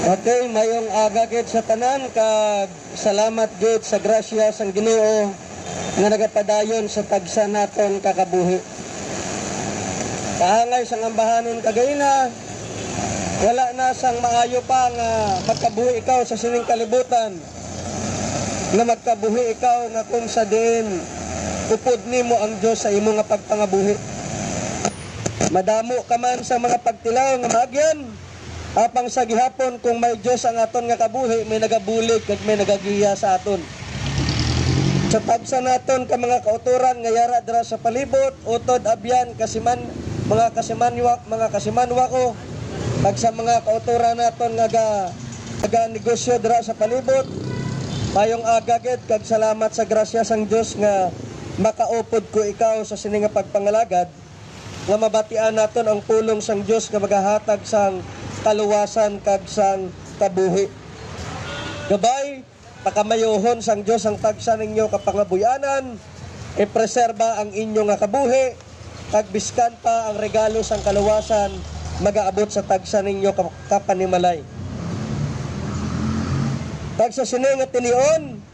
Okay, mayong aga gid sa tanan kag salamat gid sa grasya sang Ginoo nga nagapadayon sa tagsa naton kakabuhi. Kaangay sang ambahanon kagayna, wala na sang maayo pa nga magkabuhi ikaw sa sining kalibutan. Nga magkabuhi ikaw nga kung sa diin upod nimo ang Dios sa imo nga pagpangabuhi. Madamo ka man sa mga pagtilaw nga maagyan. Apang sa gihapon kung may Diyos ang aton nga kabuhi, may nagabulig kag may nagagiya sa aton. Sa tagsa naton ka mga kauturan nga yara dira sa palibot, utod abyan mga kasimanwa ko, pag sa mga kauturan naton nga negosyo dira sa palibot, mayong aga gid kag salamat sa grasya sang Dios nga makaupod ko ikaw sa sini nga pagpangalagad, nga mabatian naton ang pulong sang Dios nga magahatag sang kaluwasan kag sang kabuhi. Gabay, pakamayohon sang Dios ang tagsa ninyo kapangabuyanan, ipreserba ang inyo nga kabuhi, kag biskan pa ang regalo sang kaluwasan magaabot sa tagsa ninyo kapanimalay. Kag sa sini nga tilion,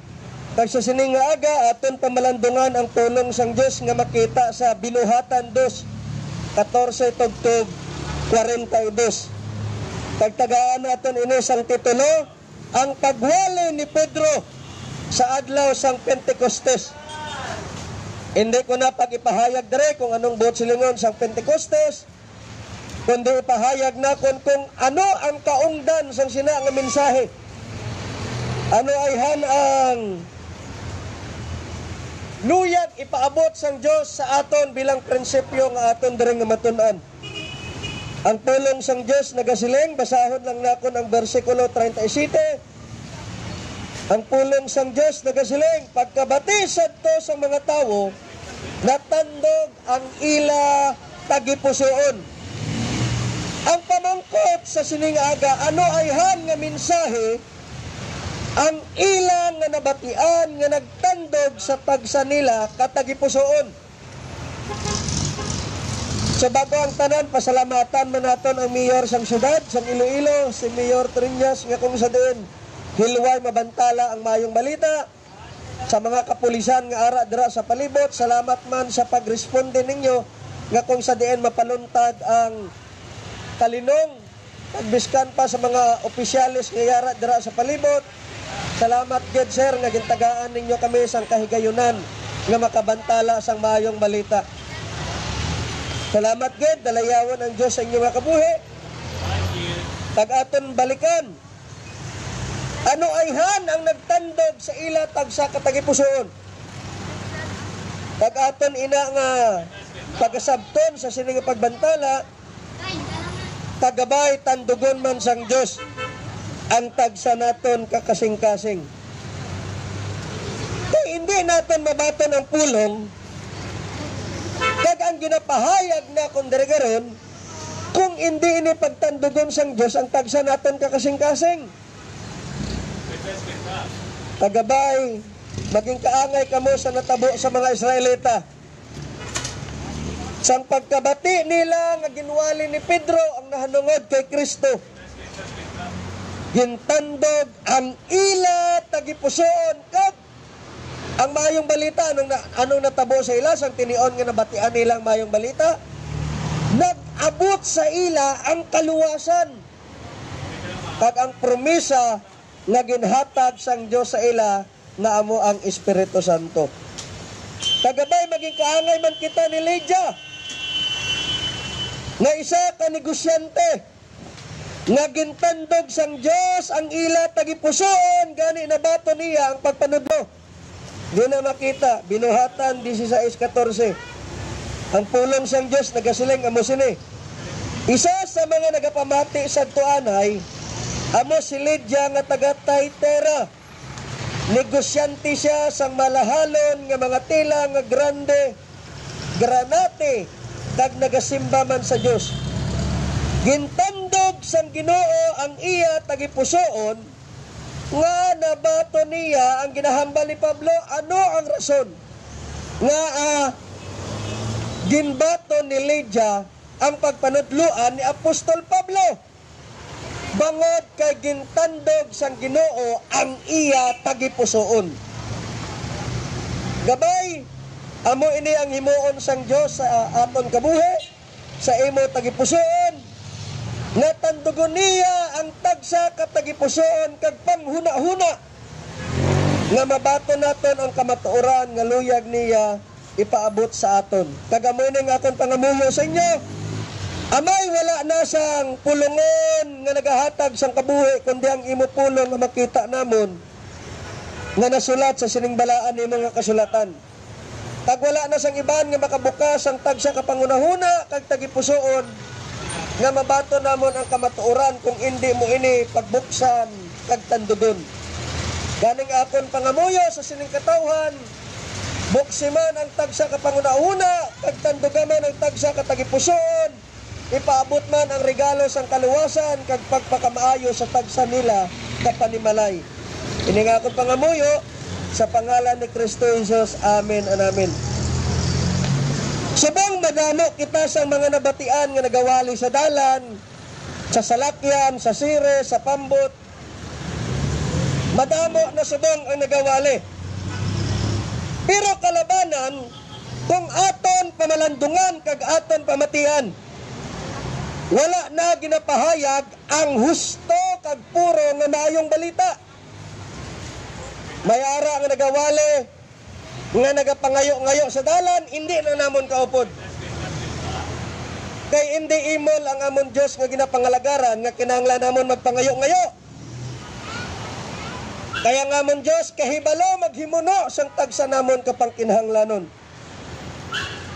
kag sa sini nga aga, aton pamalandungan ang pulong sang Dios nga makita sa Binuhatan 2:14 tugtog 42. Pagtagaan natin ini sang titulo, ang pagwali ni Pedro sa adlaw sang Pentecostes. Hindi ko na pag-ipahayag dere kung anong buot silingon sang Pentecostes, kundi ipahayag na kung ano ang kaungdan sang sina nga mensahe. Ano ay ang luyag ipaabot sang Dios sa aton bilang prinsipyo nga aton dere nga matun-an. Ang pulong sang Diyos nagasiling, basahon lang nakon ang versikulo 37. Ang pulong sang Diyos nagasiling, pagkabatisad to sa mga tao, natandog ang ila tagipusoon. Ang pamangkot sa sining aga, ano ay nga mensahe, ang ila nga nabatian nga nagtandog sa tagsa nila katagipusoon. Sa bago ang tanan, pasalamatan man naton ang mayor sang syudad, sang Iloilo, si Mayor Triñas, nga kung sa din, hilway mabantala ang mayong balita. Sa mga kapulisan nga ara dira sa palibot, salamat man sa pagresponde ninyo, nga kung sa diin mapaluntad ang kalinong, pagbiskan pa sa mga opisyalis nga yara dira sa palibot. Salamat gid sir, nga gintagaan ninyo kami sang kahigayunan, nga makabantala sang mayong balita. Salamat gid, dalayawan ang Diyos sa inyo mga kabuhi. Tag-aton balikan. Ano ay ang nagtandog sa ila tagsa katagipusoon? Tag-aton ina nga pagasabton sa sining pagbantala, tagabay tandugon man sang Diyos ang tagsa naton kakasing-kasing. Kung hindi natin mabaton ang pulong, kag ang ginapahayag na kung dirigaron, kung hindi ini pagtandugon sang Diyos ang tagsa naton kakasing-kasing. Tagabay, maging kaangay kamo sa natabo sa mga Israelita. Sang pagkabati nila nga ginwali ni Pedro ang nahanungod kay Kristo, gintandog ang ila tagipusoon kag ang mayong balita, anong natabo sa ila, sang tinion nga nabatian nilang mayong balita, nag-abot sa ila ang kaluwasan. Kag ang promesa nga ginhatag sang Dios sa ila, nga amo ang Espiritu Santo. Kagabay, maging kaangay man kita ni Lydia, nga isa ka negosyante, nga gintandog sang Dios ang ila tagipusoon, gani nabato niya ang pagpanudlo. Di na makita, Binuhatan 16:14. Ang pulong sang Diyos nagasiling amo sini. Isa sa mga nagapamati sa tuanay, amo si Lydia nga taga Thyatira. Negosyante siya sang malahalon nga mga tela nga grande, granate, kag nagasimba man sa Diyos. Gintandog sang Ginoo ang iya tagipusoon, nga nabato niya ang ginahambal ni Pablo. Ano ang rason nga ginbato ni Lydia ang pagpanudluan ni Apostol Pablo? bangod kay gintandog sang Ginoo ang iya tagipusoon. Gabay, amo ini ang himuon sang Dios sa aton kabuhi, sa imo tagipusoon, nga tandugon niya ang tagsa ka tagipusoon kag panghuna-huna, nga mabato naton ang kamatuoran nga luyag niya ipaabot sa aton. Kagamoy ning akong pangamuyo sa inyo. Amay wala na sang pulungon nga nagahatag sang kabuhi, kundi ang imo pulong nga makita namon nga nasulat sa siningbalaan ni mga kasulatan. Kag wala na sang iban nga makabukas ang tagsa kapangunahuna kag tagipusoon nga mabato namon ang kamatuoran kung hindi mo ini pagbuksan kag tandugon. Ganing akon pangamuyo sa siningkatawhan, buksiman ang tagsa kapangunahuna kag tandugaman ang tagsa katagipusoon, ipaabot man ang regalo sang kaluwasan kag pagpakamaayo sa tagsa nila kapanimalay. Ini nga akong pangamuyo sa pangalan ni Kristo Jesus. Amen and amen. Subong madamo kita sa mga nabatian nga nagawali sa dalan, sa salakyan, sa sire, sa pambot. Madamo na subong ang nagawali. Pero kalabanan kung aton pamalandungan kag aton pamatian, wala na ginapahayag ang husto kag puro nga maayong balita. May ara nga nagawali nga nagapangayo-ngayo sa dalan, hindi na namon kaupod. Kay hindi imol ang amon Dios nga ginapangalagaran nga kinahanglan namon magpangayo-ngayo. Kaya nga amon Dios kahibalo maghimuno sang tagsa namon kapang kinahanglanon.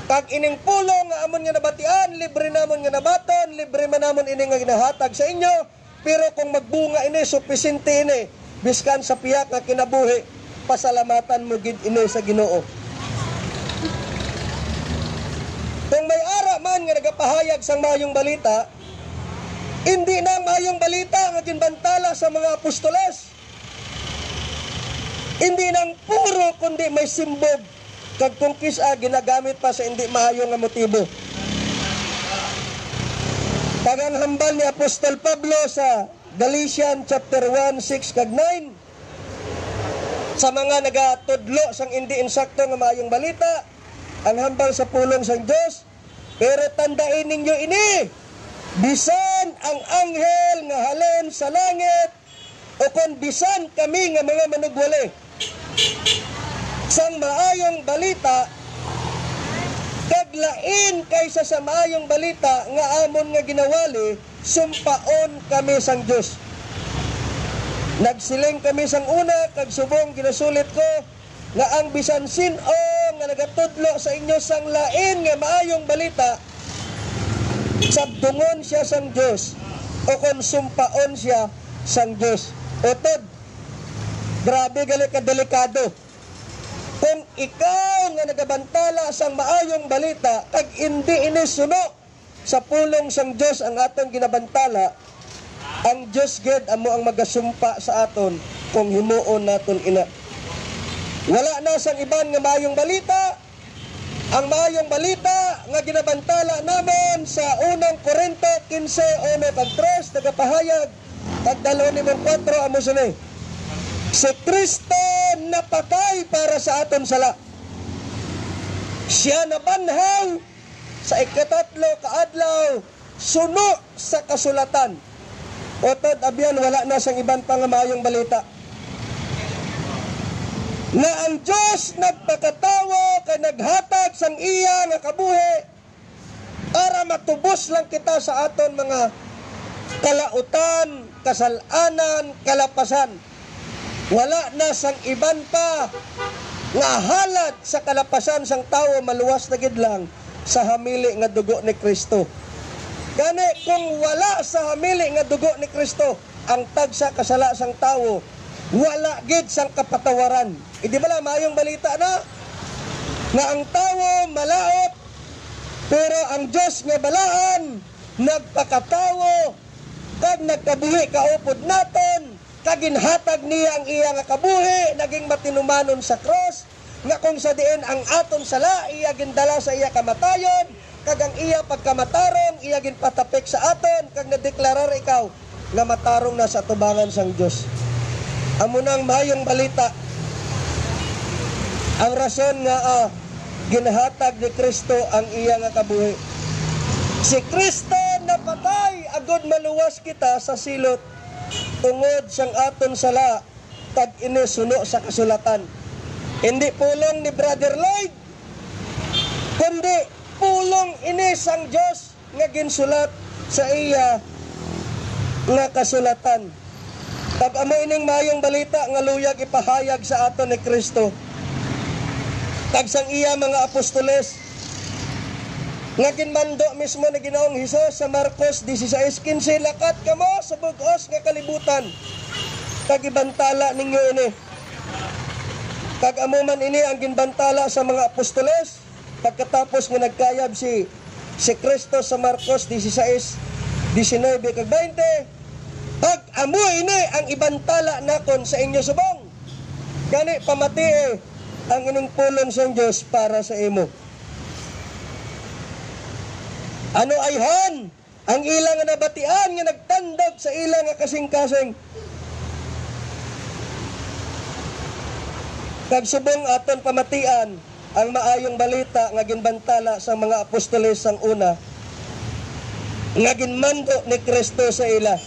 Kag ining pulong nga amon nga nabatian, libre namon nga nabaton, libre man namon ini nga ginahatag sa inyo, pero kung magbunga ini, supisente ini, biskan sa piyak nga kinabuhi, pasalamatan mo gid ini sa Ginoo. Kung may ara man nga nagapahayag sang maayong balita, hindi na maayong balita nga ginbantala sa mga apostoles. Hindi nang puro kundi may simbog kag kung kisa ginagamit pa sa hindi maayo nga motibo. Kag ang hambal ni Apostol Pablo sa Galatians chapter 1, 6 kag 9 sa mga nagatudlo sang hindi insakto nga maayong balita, ang hambal sa pulong sang Dios, pero tandain ninyo ini, bisan ang anghel nga halin sa langit o kon bisan kami nga mga manugwali sang maayong balita, kaglain kaysa sa maayong balita nga amon nga ginawali, sumpaon kami sang Dios. Nagsiling kami sang una, kag subong ginasulit ko nga ang bisan sin-o nga nagatudlo sa inyo sang lain nga maayong balita, sabdungon siya sang Dios o kon sumpaon siya sang Dios. Otod, grabe gali ka delikado. Kung ikaw nga nagabantala sang maayong balita kag hindi inisuno sa pulong sang Dios ang atong ginabantala, ang Dios gid amo ang magasumpa sa aton kung himuon naton ina. Wala na sang iban nga maayong balita. Ang maayong balita nga ginabantala namin sa unang Korinto 15:1 kag 3 nagapahayag kag 2:4 amo sini. Si Kristo napatay para sa aton sala. Siya nabanhaw sa ikatatlo kaadlaw suno sa kasulatan. Otod abyan wala na sang iban pa nga maayong balita. Na ang Diyos nagpakatawo kay naghatag sang iya nga kabuhi para matubos lang kita sa aton mga kalautan, kasalanan, kalapasan. Wala na sang iban pa nga halad sa kalapasan sang tawo, maluwas na gid lang sa hamili nga dugo ni Kristo. Gani kung wala sa hamili nga dugo ni Kristo ang tagsa kasala sang tawo, wala gid sang kapatawaran. Di ba maayong balita na nga ang tawo malaot, pero ang Diyos nga balaan nagpakatawo kag nagkabuhi kaupod naton, kag ginhatag niya ang iya nga kabuhi, naging matinumanon sa cross, nga kung sa diin ang aton sala iya gindala sa iya kamatayon, kag ang iya pagkamatarong iya ginpatapik sa aton, kag nadeklarar ikaw nga matarong na sa tubangan sang Dios. Amo nang mayong balita. Ang rason nga ginahatag ni Kristo ang iya nga kabuhi. Si Kristo napatay agud maluwas kita sa silot tungod sang aton sala kag ini suno sa kasulatan. Hindi pulong ni Brother Lloyd, kundi pulong ini sang Dios nga ginsulat sa iya nga kasulatan. Kag amo ining mayong balita nga luyag ipahayag sa aton ni Kristo. Kag sang iya mga apostoles nga ginmando mismo ni Ginoong Hesus sa Marcos 16:15, lakat kamo sa bug-os nga kalibutan kag ibantala ninyo ini. Kag amo man ini ang ginbantala sa mga apostoles pagkatapos nga nagkayab si Kristo sa Marcos 16:19 kag 20. Pag amo ini ang ibantala nakon sa inyo subong. Gani pamati ang ining pulong sa Dios para sa imo. Ano ayhan ang ilang nga nabatian nga nagtandog sa ilang nga kasing-kasing. Kag subong aton pamatian ang maayong balita nga ginbantala sa mga apostoles sang una nga ginmando ni Kristo sa ila.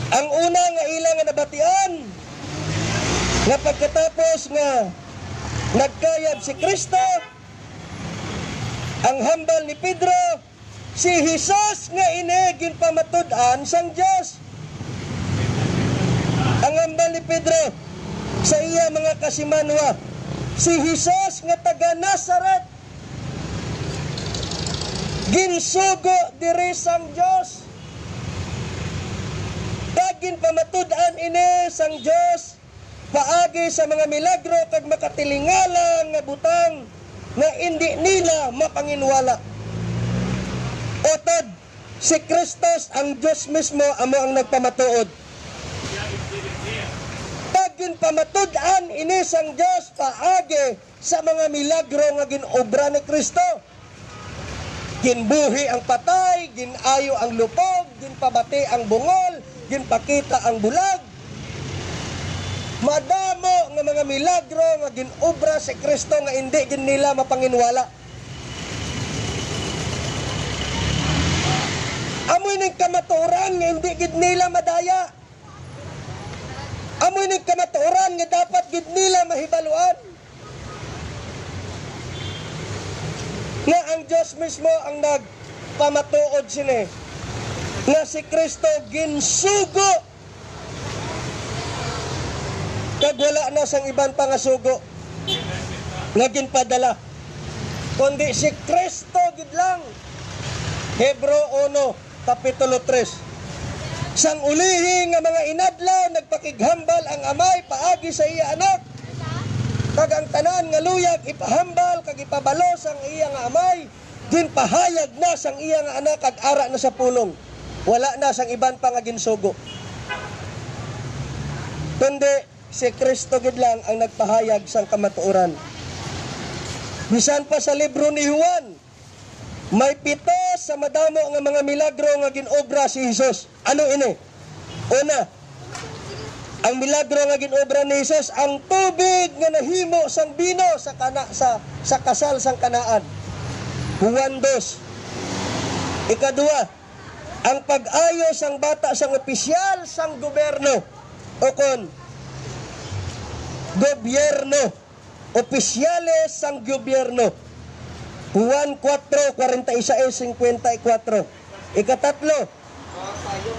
Ang una nga ilang nga nabatian nga pagkatapos nga nagkayab si Kristo, ang hambal ni Pedro, si Hesus nga inegin pamatud-an sang Dios. Ang hambal ni Pedro sa iya mga kasimanwa, si Hesus nga taga Nazaret, ginsugo diri sang Dios. Dagin pamatud-an ini sang Dios paagi sa mga milagro kag makatilingalang nga butang nga hindi nila mapanginwala. Otod, si Kristos ang Diyos mismo amo ang nagpamatuod. Dagin pamatud-an ini sang Diyos paagi sa mga milagro nga ginobra ni Kristo. Ginbuhi ang patay, ginayo ang lupog, ginpabati ang bungol, ginpakita ang bulag. Madamo nga mga milagro nga ginobra si Kristo nga hindi gin nila mapanginwala. Amoy ning kamatuoran nga hindi gid nila madaya. Amoy ning kamatuoran nga dapat gid nila mahibaluan. Nga ang Diyos mismo ang nagpamatuod sini nga si Kristo ginsugo kag wala na sang ibang pangasugo nga ginpadala kundi si Kristo gid lang. Hebreo 1 kapitulo 3. Sang ulihi nga mga inadlaw nagpakighambal ang amay paagi sa iya anak. Kag ang tanan nga luyag ipahambal kag ipabalo sang iya nga amay, ginpahayag na sang iya nga anak kag ara na sa pulong. Wala na sang iban pa nga ginsugo. Kundi si Kristo gid lang ang nagpahayag sang kamatuoran. Bisan pa sa libro ni Juan, may 7 sa madamo nga mga milagro nga ginobra si Hesus. Ano ini? Una, ang milagro nga ginobra ni Hesus, ang tubig nga nahimo sang bino sa kasal sang Kanaan. Juan 2. Ikadua, ang pag-ayo sang bata sang opisyal sang gobyerno o kon gobyerno, opisyales sang gobyerno. Juan 4:46-54. Ikatatlo,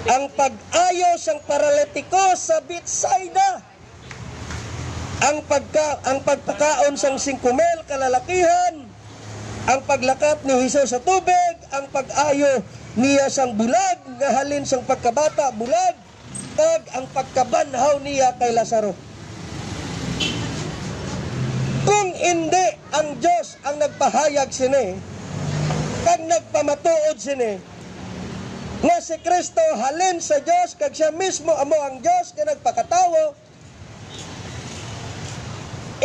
ang pag-ayo sang paralitiko sa Bethsaida. Ang pagpakaon sang 5,000 kalalakihan, ang paglakat ni Hesus sa tubig, ang pag-ayo niya sang bulag nga halin sang pagkabata bulag, kag ang pagkabanhaw niya kay Lazaro. Kung hindi ang Diyos ang nagpahayag sini, kag nagpamatuod sini, nga si Kristo halin sa Diyos, kag siya mismo amo ang Diyos nga nagpakatawo,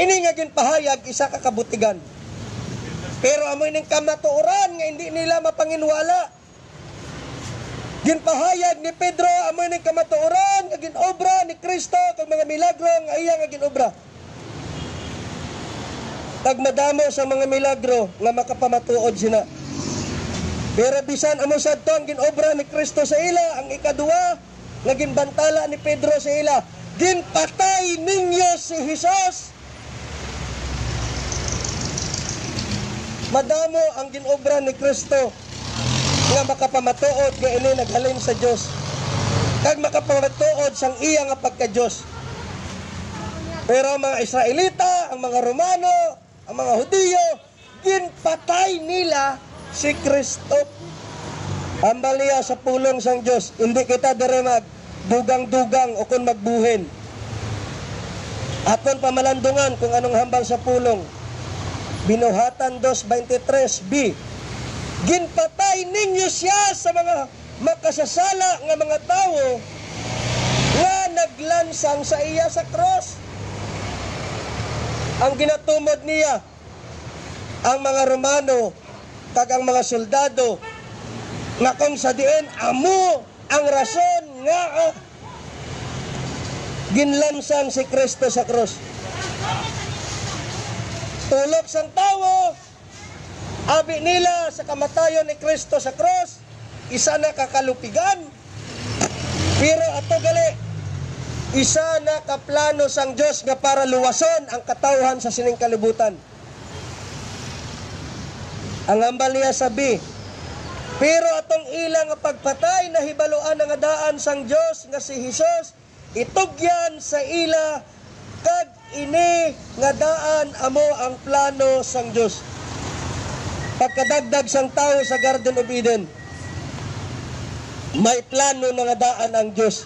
ini nga ginpahayag isa ka kabutigan. Pero amoy ning kamatuoran nga hindi nila mapanginwala, Ginpahayag ni Pedro amo ning kamatuoran nga ginobra ni Kristo kag mga milagro nga iya nga ginobra. Tagmadamo sa mga milagro nga makapamatuod sina. Pero bisan amo sadto ang ginobra ni Kristo sa ila, ang ikaduwa nga ginbantala ni Pedro sa ila, ginpatay ninyo si Jesus. Madamo ang ginobra ni Kristo nga makapamatuod nga ini naghalin sa Dios. Kag makapamatuod sang iya nga pagka-Dios. Pero ang mga Israelita, ang mga Romano, ang mga Hudiyo, ginpatay nila si Kristo. Ambal niya sa pulong sang Dios, hindi kita dire magdugang-dugang o kung magbuhin. Aton pamalandungan kung anong hambal sa pulong. Binuhatan 2:23b. Ginpatay ninyo siya sa mga makasasala nga mga tao nga naglansang sa iya sa cross. Ang ginatumod niya ang mga Romano kag ang mga soldado nga kung sa diin amo ang rason nga ginlansang si Kristo sa cross. Tulok sang tawo, abi nila sa kamatayon ni Kristo sa cross, isa na kakalupigan. Pero ato gali, isa na kaplano sang Dios nga para luwason ang katawhan sa sining kalibutan. Ang hambal niya sabi, pero atong ilang nga pagpatay na hibaluan nga daan sang Dios nga si Jesus, itugyan sa ila kag ini nga daan amo ang plano sang Dios. Pagkadagdag sang tao sa Garden of Eden, may plano na nga daan ang Dios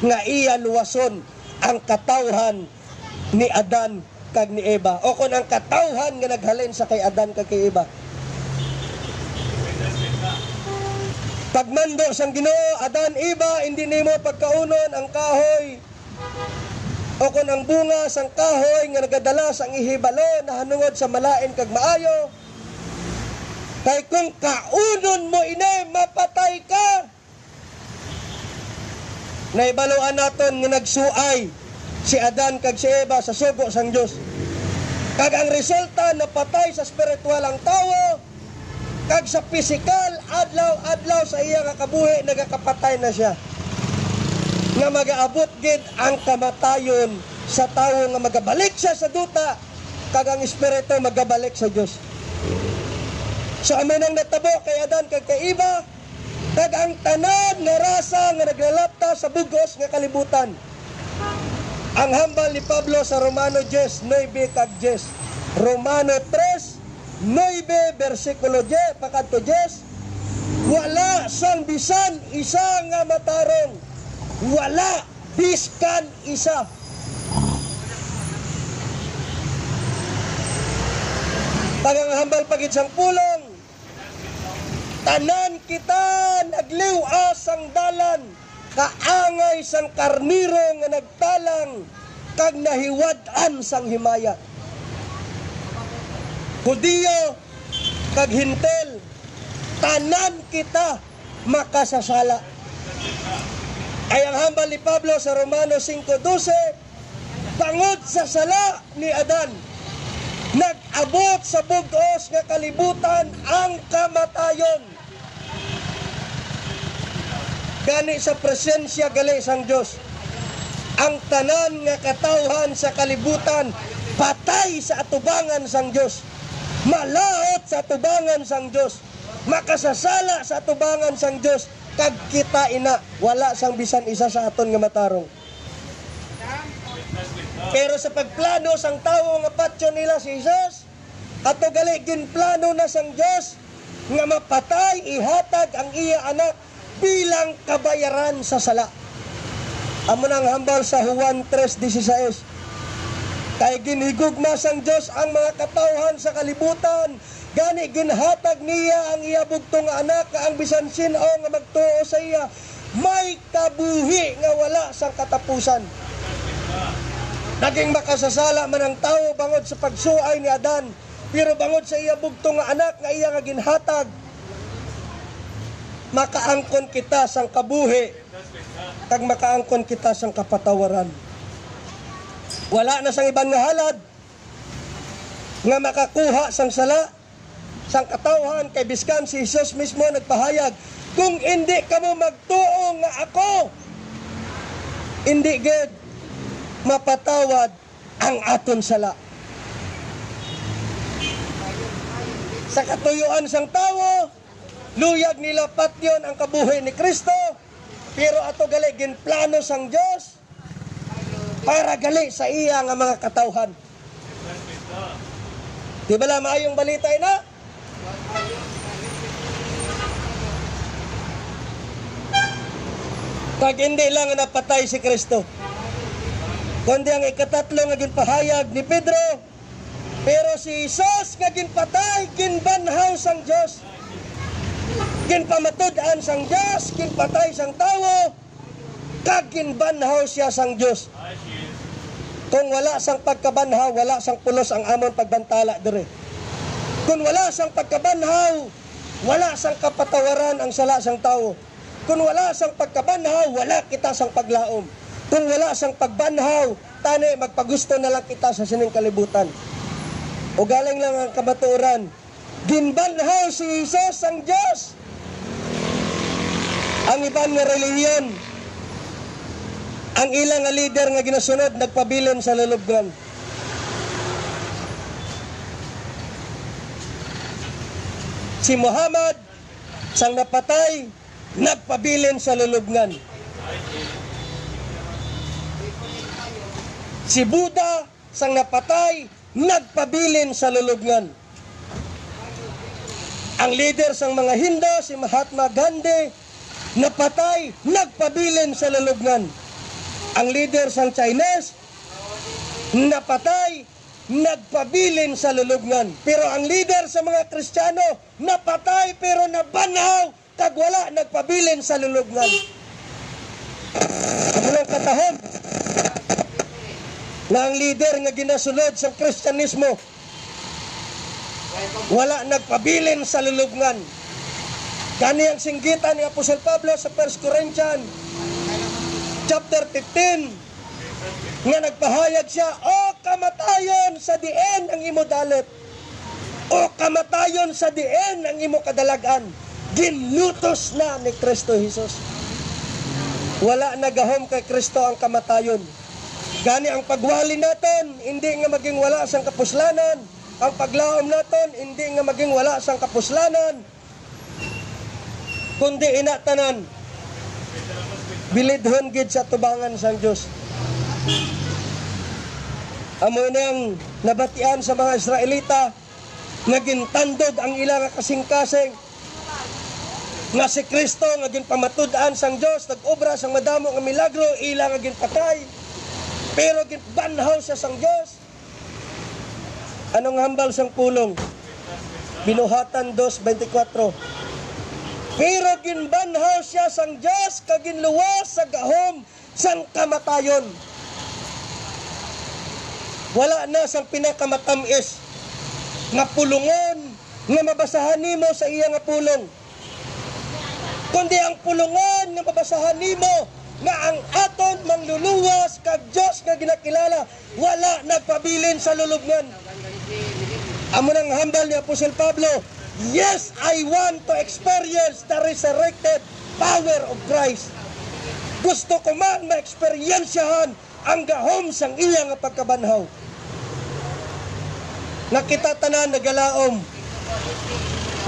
nga iya luwason ang katawhan ni Adan kag ni Eva, o kung ang katawhan nga naghalin sa kay Adan kag kay Eva. Pagmando sang Ginoo, Adan, Eva, hindi nimo pagkaunon ang kahoy o kung ang bunga sang kahoy nga nagadala sang ihibalo na hanungod sa malain kag maayo. Kay kung kaunon mo inay, mapatay ka. Naibaluan naton nga nagsuay si Adan kag si Eva sa sugo sang Dios. Kag ang resulta napatay sa spiritual ang tawo, kag sa pisikal adlaw-adlaw sa iya nga kabuhi nagakapatay na siya. Nga magaabot gid ang kamatayon sa tawo nga magabalik siya sa duta, kag ang espiritu magabalik sa Dios. So amin ang natabo kay Adan kag kay Eva, kag ang tanan nga rasa nga naglalapta sa bugos nga kalibutan. Ang hambal ni Pablo sa Romano 10:9 kag 10. Romano 3:9 versikulo 10 pakadto 10. Wala sang bisan isa nga matarong. Wala biskan isa. Tagang hambal pagid sang pulong, tanan kita nagliwas sang dalan, kaangay sang karniro nga nagtalang, kag nahiwad-an sang himaya. Hudiyo kag hintel, tanan kita makasasala. Ay ang hambal ni Pablo sa Romano 5:12, bangod sa sala ni Adan, nag-abot sa bugos nga kalibutan ang kamatayon. Gani sa presensya gali sang Dios, ang tanan nga katawhan sa kalibutan patay sa atubangan sang Dios, malaot sa atubangan sang Dios, makasasala sa atubangan sang Dios, kag kita ina wala sang bisan isa sa aton nga matarong. Pero sa pagplano sang tawo nga patyon nila si Jesus, ato gali ginplano na sang Dios nga mapatay ihatag ang iya anak bilang kabayaran sa sala. Amo nang hambal sa Juan 3:16. Kay ginhigugma sang Dios ang mga katawhan sa kalibutan, gani ginhatag niya ang iya bugtong anak ka ang bisan sino nga magtuo sa iya may kabuhi nga wala sang katapusan. Naging makasasala man ang tao bangod sa pagsuay ni Adan, pero bangod sa iya bugtong anak nga iya nga ginhatag, makaangkon kita sang kabuhi, kag makaangkon kita sang kapatawaran. Wala na sang ibang nga halad nga makakuha sang sala sang katawhan, kay biskan si Jesus mismo nagpahayag, kung hindi kamo magtuo nga ako, hindi gid mapatawad ang aton sala. Sa katuyuan sang tawo, luyag nila patyon ang kabuhi ni Kristo, pero ato gali ginplano sang Dios para gali sa iya nga mga katawhan. Di ba la maayong balita ina? Kag hindi lang napatay si Kristo, kundi ang ikatatlo nga ginpahayag ni Pedro, pero si Jesus nga ginpatay, ginbanhaw sang Dios, ginpamatud-an sang Dios, ginpatay sang tawo, kag ginbanhaw siya sang Dios. Kung wala sang pagkabanhaw, wala sang pulos ang amon pagbantala dire. Kung wala sang pagkabanhaw, wala sang kapatawaran ang sala sang tawo. Kung wala sang pagkabanhaw, wala kita sang paglaom. Kung wala sang pagbanhaw, tani magpagusto na lang kita sa sining kalibutan. O galing lang ang kamatuoran, ginbanhaw si Jesus ang Diyos. Ang ibang nga relihiyon, ang ilang nga leader nga ginasunod, nagpabilin sa lulubgan. Si Muhammad, sang napatay, nagpabilin sa lulubngan. Si Buddha, sang napatay, nagpabilin sa lulubngan. Ang leader sang mga Hindu, si Mahatma Gandhi, napatay, nagpabilin sa lulubngan. Ang leader sang Chinese, napatay, nagpabilin sa lulubngan. Pero ang leader sa mga Kristiyano, napatay pero nabanhaw, kag wala nagpabilin sa lulubngan. Walang katahom na ang leader nga ginasunod sa Kristyanismo, wala nagpabilin sa lulubngan. Kani ang singgitan ni Apostol Pablo sa 1 Corinthians chapter 15, nga nagpahayag siya, o kamatayon sa diin ang imo dalit, o kamatayon sa diin ang imo kadalagan, ginlutos na ni Kristo Jesus. Wala nagahom kay Kristo ang kamatayon. Gani ang pagwali naton, hindi nga maging wala sang kapuslanan. Ang paglaom naton, hindi nga maging wala sang kapuslanan, kundi inatanan bilidhon gid sa tubangan sang Dios. Amo nang nabatian sa mga Israelita, nagintandog ang ilang kasing-kasing nga si Kristo nga ginpamatud-an sang Dios, nag-obra sang madamo nga milagro, ilang nga ginpatay, pero ginbanhaw siya sang Dios. Anong hambal sang pulong? Binuhatan 2:24. Pero ginbanhaw siya sang Diyos, kaginluwas sa gahom sang kamatayon. Wala na sang pinakamatamis nga pulungon nga mabasahan nimo sa iya nga pulong, kundi ang pulungon nga mabasahan nimo nga ang aton mangluluwas kag Diyos nga ginakilala, wala nagpabilin sa lulubngan. Amo nang hambal ni Apostol Pablo, yes, I want to experience the resurrected power of Christ. Gusto ko man ma-experiensyahan ang gahom sang iya nga pagkabanhaw. Nakita tanan nagalaom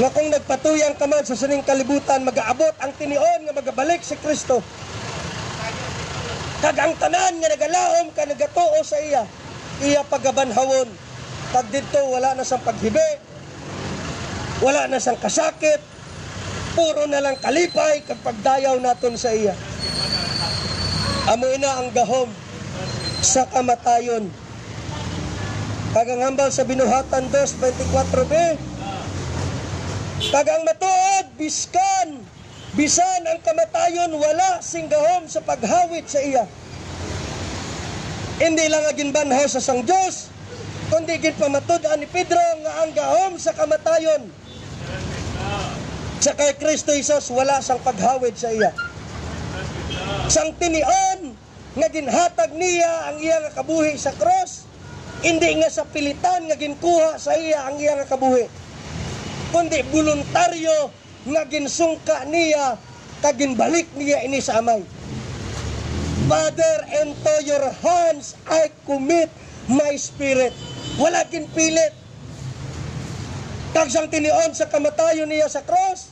nga kung nagpatuyang ka man sa sining kalibutan, mag-aabot ang tinion nga magabalik si Kristo. Kag ang tanan nga nagalaom ka, nagatuo sa iya, iya pagabanhawon. Pag dito wala na sang paghibi, wala na sang kasakit, puro na lang kalipay kag pagdayaw naton sa iya. Amo ina ang gahom sa kamatayon. Kag ang hambal sa binuhatan 2:24b, kag ang matuod bisan ang kamatayon wala sing gahom sa paghawit sa iya. Hindi lang ginbanhaw sa sang Dios, kundi ginpamatud-an ni Pedro nga ang gahom sa kamatayon Sa kay Kristo Jesus wala sang paghawid sa iya. Sang tinion nga ginhatag niya ang iya nga kabuhi sa cross, hindi nga sa pilitan nga ginkuha sa iya ang iya nga kabuhi, kundi voluntaryo nga ginsungka niya kag ginbalik niya ini sa Amay. Father, into your hands I commit my spirit. Wala ginpilit. Kag sang tinion sa kamatayon niya sa cross,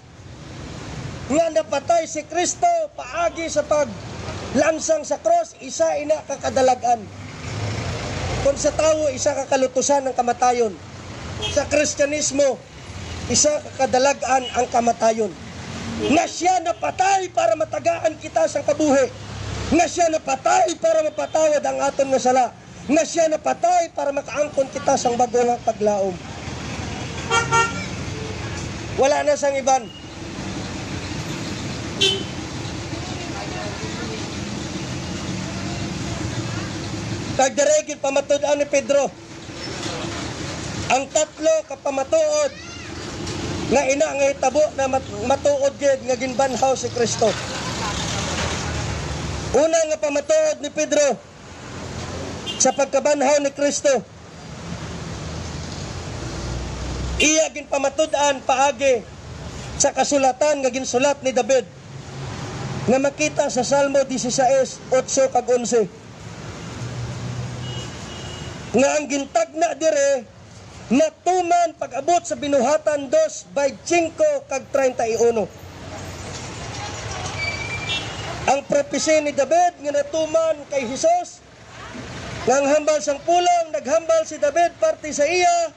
nga napatay si Kristo paagi sa paglansang sa cross, isa ina kakadalagan. Kung sa tao, isa kakalutusan ng kamatayon. Sa Kristyanismo, isa kakadalagan ang kamatayon. Na siya napatay para matagaan kita sa kabuhi. Na siya napatay para mapatawad ang aton nga sala. Na siya napatay para makaangkon kita sa bago nga paglaom. Wala na sang iban. Kagdaregid pamatud-an ni Pedro. Ang tatlo kapamatuod nga ina nga itabo na matuod gid nga ginbanhaw si Kristo. Una nga pamatuod ni Pedro sa pagkabanhaw ni Kristo, iya ginpamatud-an paagi sa kasulatan nga ginsulat ni David nga makita sa Salmo 16:8 kag 11. Nga ang gintagna dire natuman pag-abot sa binuhatan 2:5 kag 31. Ang propesya ni David nga natuman kay Hesus, nga ang hambal sang pulong, naghambal si David parte sa iya,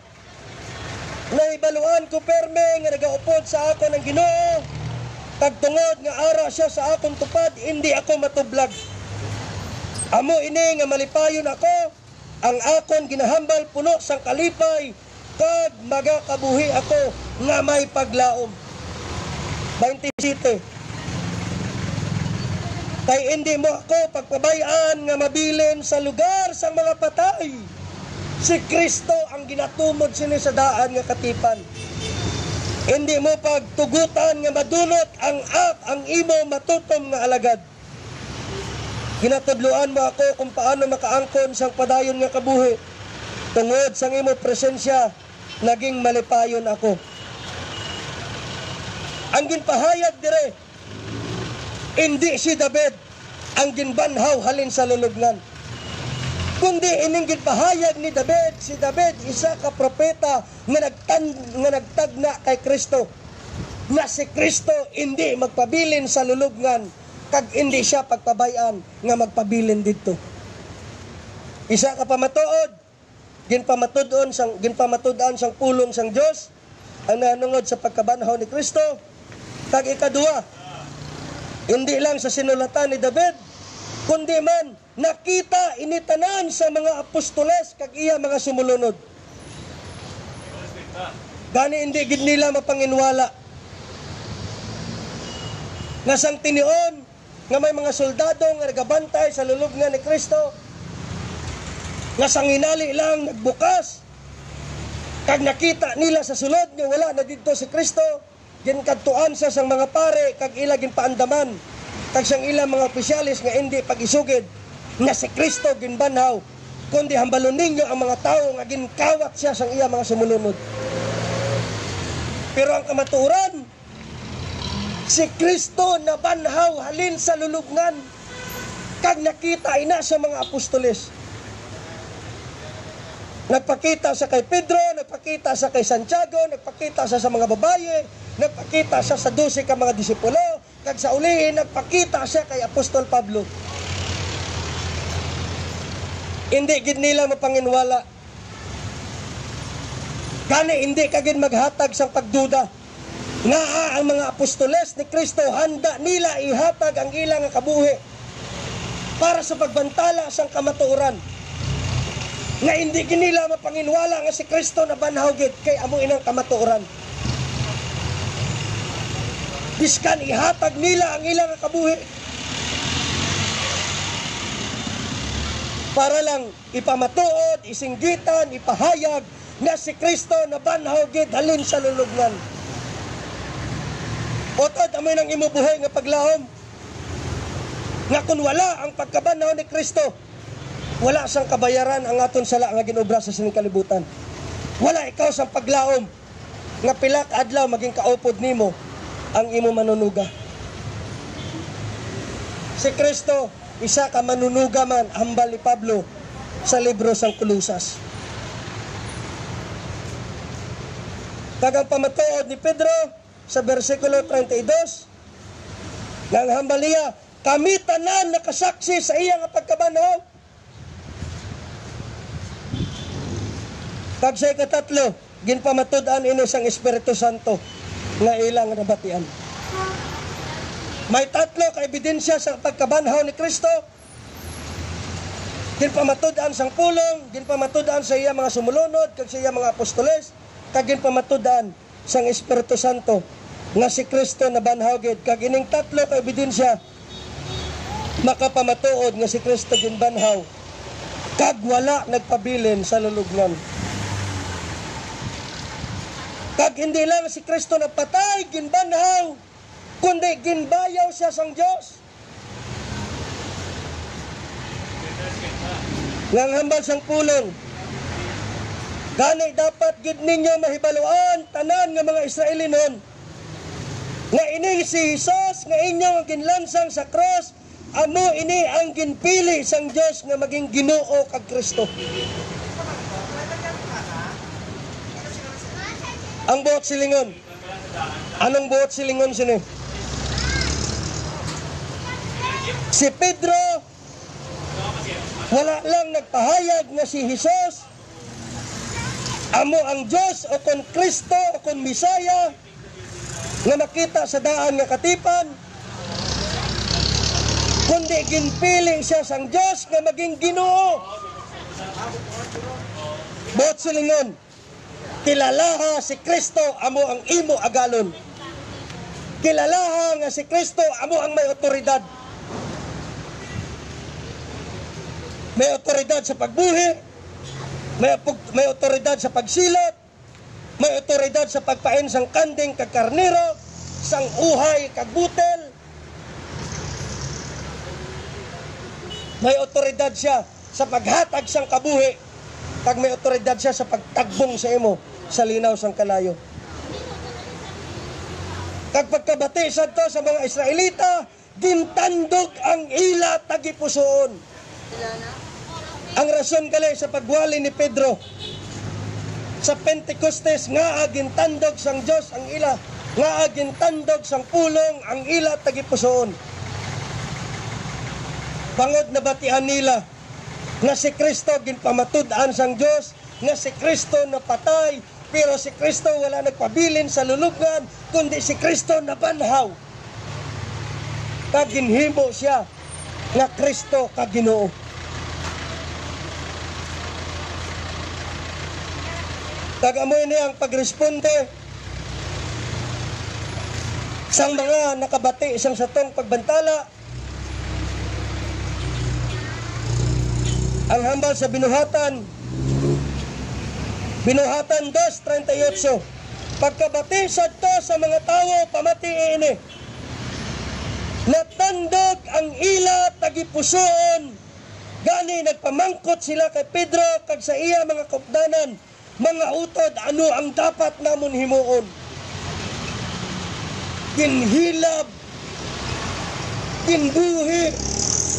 naibaluan ko perme nga nagaupod sa akon ang Ginoo, kag tungod nga ara siya sa akong tupad, hindi ako matublag. Amo ini nga malipayon ako, ang akon ginahambal puno sang kalipay, kag magakabuhi ako nga may paglaom. 27. Kay hindi mo ako pagpabayaan nga mabilin sa lugar sang mga patay. Si Kristo ang ginatumod sini sa daan nga katipan. Hindi mo pagtugutan nga madunot ang imo matutom nga alagad. Ginatudluan mo ako kung paano makaangkon sang padayon nga kabuhi. Tungod sang imo presensya, naging malipayon ako. Ang ginpahayag dire, hindi si David ang ginbanhaw halin sa lulubngan, kundi ining ginpahayag ni David. Si David isa ka propeta nga nagtagna kay Kristo, na si Kristo hindi magpabilin sa lulubngan, kag hindi siya pagpabayan nga magpabilin dito. Isa ka pamatuod, ginpamatud-an sang pulong sang Dios ang nanungod sa pagkabanhaw ni Kristo. Kag ikaduha, hindi lang sa sinulatan ni David, kundi man nakita initanan sa mga apostoles kag iya mga sumulunod. Gani hindi gid nila mapanginwala nga sang tinion nga may mga soldado nga nagabantay sa lulubngan ni Kristo, nga sang hinali lang nagbukas kag nakita nila sa sulod nga wala na dito si Kristo, ginkadtuan sa sang mga pare kag ila ginpaandaman kag sang ilang mga opisyalis nga hindi pag-isugid na si Kristo ginbanhaw, kundi hambalon ninyo ang mga tao nga ginkawat siya sang iya mga sumulunod. Pero ang kamaturan, si Kristo na banhaw halin sa lulubngan kag nakita ina sa mga apostoles. Nagpakita sa kay Pedro, nagpakita sa kay Santiago, nagpakita sa mga babaye, nagpakita siya sa 12 ka mga disipulo, kag sa ulihin nagpakita siya kay Apostol Pablo. Hindi gid nila mapanginwala. Gani hindi kagid maghatag sang pagduda nga ang mga apostoles ni Kristo handa nila ihatag ang ilang kabuhi para sa pagbantala sang kamatuoran. Nga hindi nila mapanginwala nga si Kristo na banhaw gid kay amo inang kamatuoran. Biskan ihatag nila ang ilang kabuhi para lang ipamatuod, isinggitan, ipahayag na si Kristo na banhaw gid halin sa lulubngan. Utod amoy nang imo buhay nga paglahom. Nga kun wala ang pagkabanaw ni Kristo, wala sang kabayaran ang aton sala nga ginobra sa sining kalibutan. Wala ikaw sang paglahom nga pila ka adlaw maging kaupod nimo ang imo manunuga. Si Kristo isa ka manunuga man, hambal ni Pablo sa libro sang Kulusas. Kagang pamatuod ni Pedro sa versikulo 32, nang hambal niya, kami tanan nakasaksi sa iya nga pagkabanaw. Kag sa ikatatlo, ginpamatud-an ini sang Espiritu Santo nga ilang nabatian. May tatlo ka ebidensya sa pagkabanhaw ni Kristo. Ginpamatud-an sang pulong, ginpamatud-an sa iya mga sumulunod, kag sa iya mga apostoles, kag ginpamatud-an sang Espiritu Santo nga si Kristo na banhaw gid. Kag ining tatlo ka ebidensya makapamatuod nga si Kristo ginbanhaw kag wala nagpabilin sa lulugnon. Kag hindi lang si Kristo napatay ginbanhaw, kundi ginbayaw siya sang Dios. Ngang hambal sang pulong, gani dapat gid ninyo mahibaluan tanan nga mga Israelinon nga ini si Jesus nga inyong ginlansang sa cross, amo ini ang ginpili sang Dios nga maging Ginoo kag Kristo. Ang buot silingon. Anong buot silingon sini? Si Pedro wala lang nagpahayag nga si Jesus amo ang Dios o kon Kristo o kon Misaya nga makita sa daan nga katipan, kundi ginpili siya sang Dios nga maging Ginoo. Buot silingon, kilalaha si Kristo amo ang imo agalon. Kilalaha nga si Kristo amo ang may otoridad. May otoridad sa pagbuhi, may otoridad sa pagsilot, may otoridad sa pagpain sang kanding kag karnero, sang uhay kag butel. May otoridad siya sa paghatag sang kabuhi, kag may otoridad siya sa pagtagbong sa imo sa linaw sang kalayo. Kag pagkabati sadto sa mga Israelita, gintandog ang ila tagipusoon. Ang rason kali sa pagwali ni Pedro sa Pentecostes nga gintandog sang Dios ang ila, nga gintandog sang pulong ang ila tagipusoon. Bangod na batian nila nga si Kristo ginpamatud-an sang Dios, nga si Kristo napatay, pero si Kristo wala nagpabilin sa lulubngan, kundi si Kristo nabanhaw. Kag ginhimo siya nga Kristo kag Ginoo. Kagamoy niya ang pagresponde sang mga nakabati isang satong pagbantala. Ang hambal sa binuhatan 2:38, pagkabati sadto sa mga tawo pamati ini, natandog ang ila tagipusoon, gani nagpamangkot sila kay Pedro kag sa iya mga kopdanan, mga utod, ano ang dapat namon himuon? Kinhilab, kinbuhi,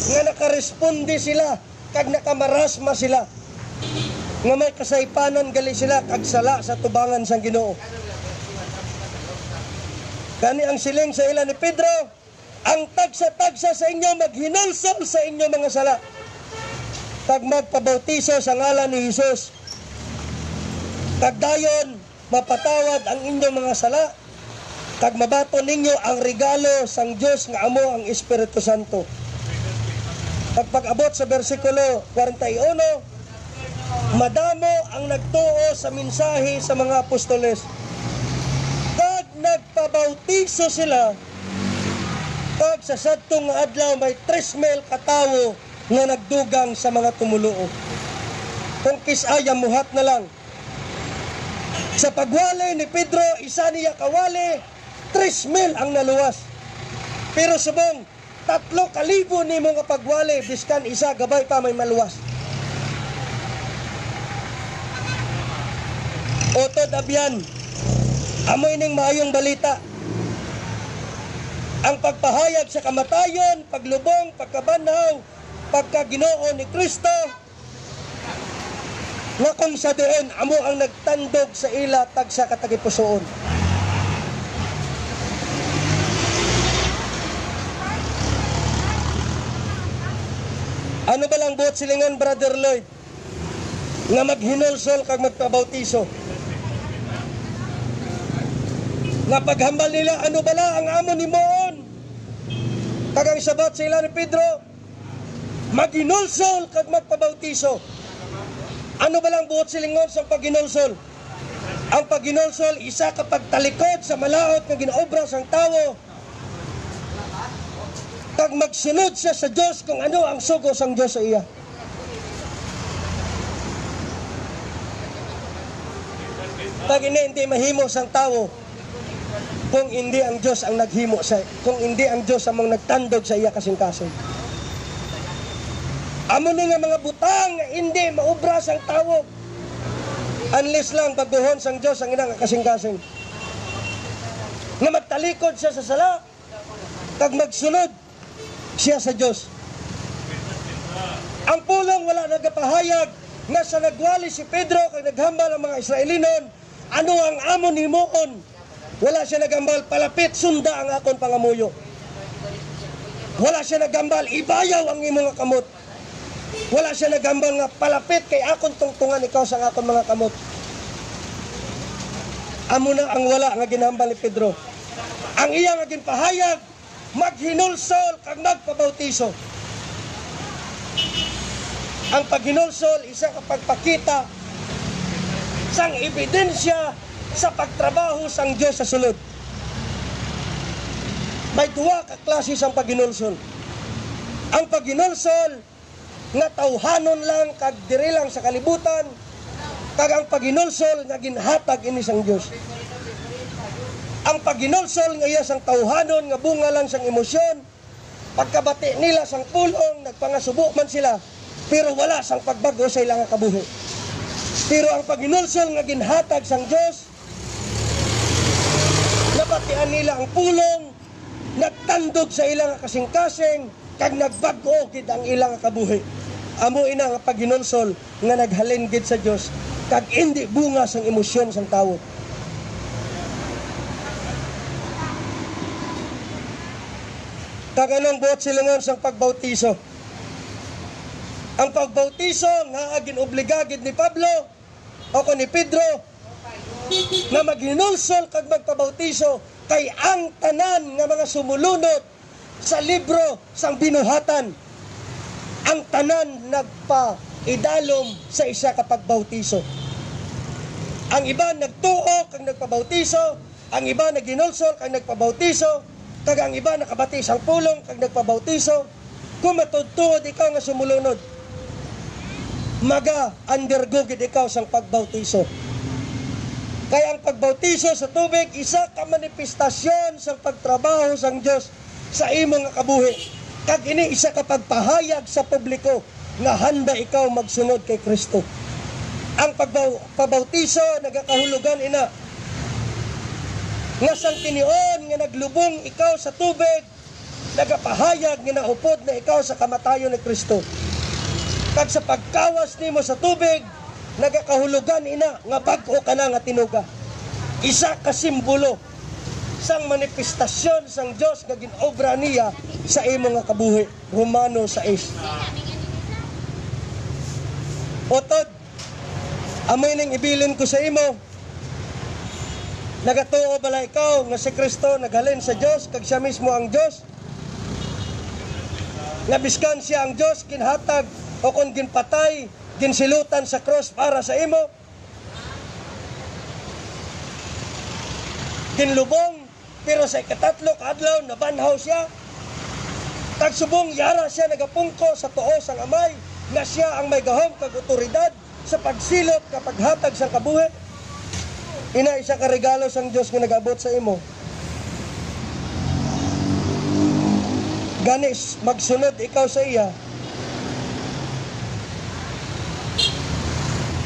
nga nakaresponde sila, kag nakamarasma sila, nga may kasaypanan gali sila, kag sala sa tubangan sang Ginoo. Kani ang siling sa ila ni Pedro, ang tagsa-tagsa sa inyo maghinulsol sa inyo mga sala, kag magpabautiso sa ngalan ni Jesus, kag dayon mapatawad ang inyong mga sala, kag mabaton ninyo ang regalo sang Dios nga amo ang Espiritu Santo. Kag pag-abot sa versikulo 41, madamo ang nagtuo sa mensahe sa mga apostoles, kag nagpabautiso sila, kag sa sadtong adlaw may 3,000 katawo nga nagdugang sa mga tumuluo. Kung kisaya muhat na lang, sa pagwali ni Pedro, isa niya kawali, 3,000 ang naluwas. Pero subong 3,000 nimo nga pagwali biskan isa gabay pa may maluwas. Otod abyan, amoy ning maayong balita. Ang pagpahayag sa kamatayon, paglubong, pagkabanhaw, pagkaginoo ni Kristo, nga kung sa diin amo ang nagtandog sa ila tagsa katagipusoon. Ano ba lang buot silingan, Brother Lloyd? Nga maghinulsol kag magpabautiso. Nga paghambal nila, ano bala ang amo ni Moon? Kagang sabat sa ila ni Pedro, maghinulsol kag magpabautiso. Ano ba lang buot silingon sa paghinulsol? Ang paghinulsol, isa kapag talikod sa malaot nga ginaobra sang tawo, kag magsunod siya sa Diyos kung ano ang sugo sang Diyos sa iya. Pag hindi mahimo sang tawo, kung hindi ang Diyos ang naghimo sa, kung hindi ang Diyos ang nagtandog sa iya kasing-kasing. Amo ni nga mga butang nga hindi maubra sang tawo. Unless lang pagduhon sang Diyos ang inang kasing-kasing. Nga magtalikod siya sa sala, kag magsunod siya sa Diyos. Ang pulong wala nagapahayag nga sa nagwali si Pedro kag naghambal ang mga Israelinon, ano ang amo ni Moon? Wala siya nagambal, palapit, sunda ang akon pangamuyo. Wala siya nagambal, ibayaw ang imong kamot. Wala siya nagambal nga palapit kay akon tungtungan ikaw sa akon mga kamot. Amo na ang wala nga ginhambal ni Pedro. Ang iya nga ginpahayag, maghinulsol kag magpabautiso. Ang paghinulsol isa ka pagpakita sang ebidensya sa pagtrabaho sang Dios sa sulod. May duwa ka klase sang paghinulsol. Ang paghinulsol nga tawhanon lang kag diri lang sa kalibutan, kag ang paghinulsol nga ginhatag ini sang Dios. Ang paghinulsol nga iya sang tawhanon nga bunga lang sang emosyon, pagkabati nila sang pulong, nagpangasubo man sila, pero wala sang pagbago sa ilang kabuhi. Pero ang paghinulsol nga ginhatag sang Dios, nabatian nila ang pulong, nagtandog sa ilang kasing-kasing, kag nagbago gid ang ilang kabuhi. Amo ina nga paghinulsol nga naghalin gid sa Dios, kag hindi bunga sang emosyon sang tawo. Kag anong buot silingon sang pagbautiso? Ang pagbautiso nga ginobliga gid ni Pablo o ni Pedro na maghinulsol kag magpabautiso kay ang tanan nga mga sumulunod sa libro sang binuhatan, ang tanan nagpa-idalom sa isa ka pagbautiso. Ang iba nagtuo kag nagpabautiso, ang iba naghinulsol kag nagpabautiso, kag ang iba nakabati sang pulong kag nagpabautiso. Kung matudtuod ikaw nga sumulunod, maga-undergo gid ikaw sang pagbautiso. Kaya ang pagbautiso sa tubig, isa ka manifestasyon sa pagtrabaho sang Diyos sa imong kabuhi. Kag ini isa ka pagpahayag sa publiko nga handa ikaw magsunod kay Kristo. Ang pagbautiso nagakahulugan ina nga sang tinion nga naglubong ikaw sa tubig, nagapahayag nga naupod na ikaw sa kamatayon ni Kristo. Kag sa pagkawas nimo sa tubig, nagakahulugan ina nga bag-o ka na nga tinuga. Isa ka simbolo sang manifestasyon sang Dios nga ginobra niya sa imo nga kabuhi. Romano 6. Otod, amoy ning ibilin ko sa imo, nagatuo bala ikaw nga si Kristo naghalin sa Dios kag siya mismo ang Dios? Nga biskan siya ang Dios kinhatag o kung ginpatay, ginsilutan sa cross para sa imo? Ginlubong, pero sa ikatatlo kaadlaw nabanhaw siya. Tagsubong yara siya nagapungko sa tuo sang amay nga siya ang may gahom kag otoridad sa pagsilot kapag hatag sang kabuhi. Ina isa ka regalo sang Dios nga nagabot sa imo. ganis magsunod ikaw sa iya,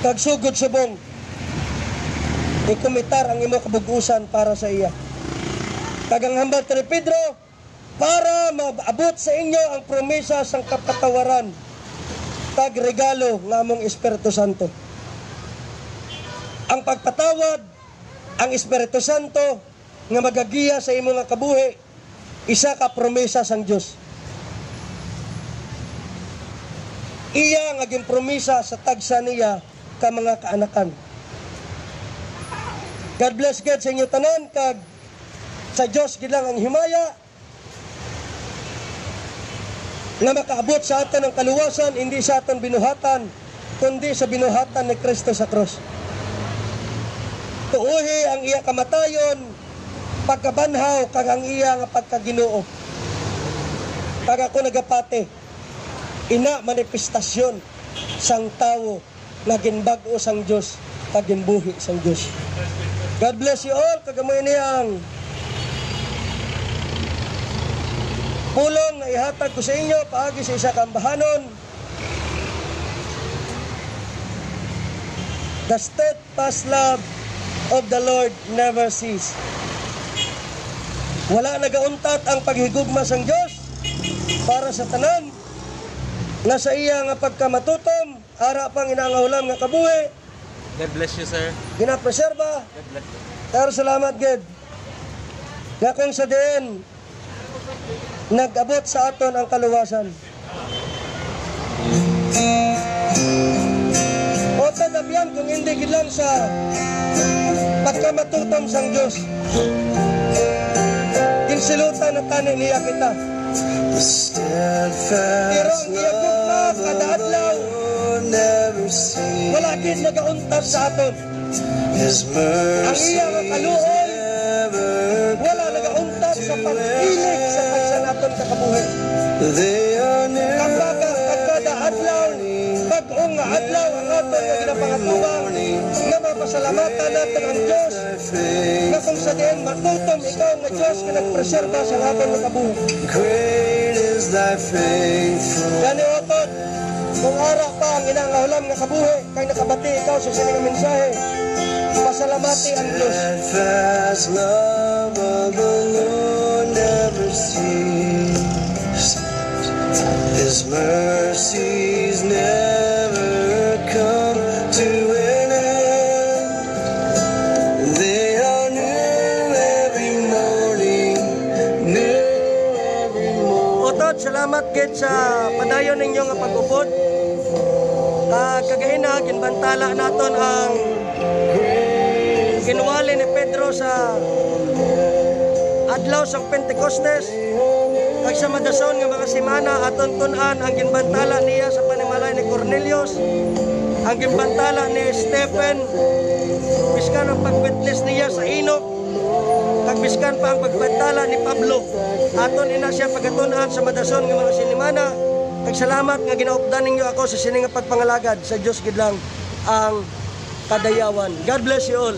kag sugod subong ikumitar ang imo kabugusan para sa iya. Kagang hambal ni Pedro para maabot sa inyo ang promesa sang kapatawaran kag regalo nga among Espiritu Santo. Ang pagpatawad, ang Espiritu Santo nga magagiya sa imo nga kabuhi, isa ka promesa sang Dios. Iya nga gimpromesa sa tagsa niya ka mga kaanakan. God bless God sa inyo tanan, kag sa Dios gid lang ang himaya nga makaabot sa aton ang kaluwasan, hindi sa aton binuhatan, kundi sa binuhatan ni Kristo sa krus. Tuuhi ang iya kamatayon, pagkabanhaw, kag ang iya nga pagkaginoo. Kag ako nagapate, ina manifestasyon sang tawo nga ginbag-o sang Dios, kag ginbuhi sang Dios. God bless you all. Kagamoy niyang pulong na ihatag ko sa inyo paagi sa isa kambahanon. The steadfast love of the Lord never cease. Wala nagauntat ang paghigugma sang Dios para sa tanan na sa iya nga pagkamatutom, ara pang inangahulam nga kabuhi. God bless you, sir. Ginapreserba. God bless you. Pero salamat, God. Nga kung sa din nag-abot sa aton ang kaluwasan. O tadabyan kung hindi gilang sa pagkamatutom sang Diyos. Kinsilutan na tani niya kita. Pero ang iyagog na kada adlaw, wala gid nagauntat sa aton. Ang iya nga kaluoy, wala nagauntat sa pag-ilig sa pagsanaton sa kabuhi. Kapag kada adlaw, pag-ong nga adlaw ang aton nga ginapangatuwang, nga mapasalamatan natin ang Diyos, na kung sa diyan matutom ikaw nga Diyos nga nagpreserba sa aton nga kabuhi. Gani otot, kung ara pa ang inangahulam nga kabuhi, kay nakabati ikaw sa sining mensahe, pasalamati ang Diyos. Steadfast love of the Lord never cease. His mercies never come to an end. They are new every morning, new every morning. Otod, salamat gid sa padayon ninyo nga pag-upod. Kagahina, ginbantala naton ang ginuwali ni Pedro sa adlaw sang Pentecostes, kag sa madason nga mga semana aton tun-an ang ginbantala niya sa panimalay ni Cornelius, ang ginbantala ni Stephen, biskan ang pag-witness niya sa Enoch, kag biskan pa ang pagbantala ni Pablo. Aton ina siya pagatun-an sa madason nga mga semana. Kag salamat nga ginaupdan ninyo ako sa sining pagpangalagad sa Dios gid lang ang kadayawan. God bless you all.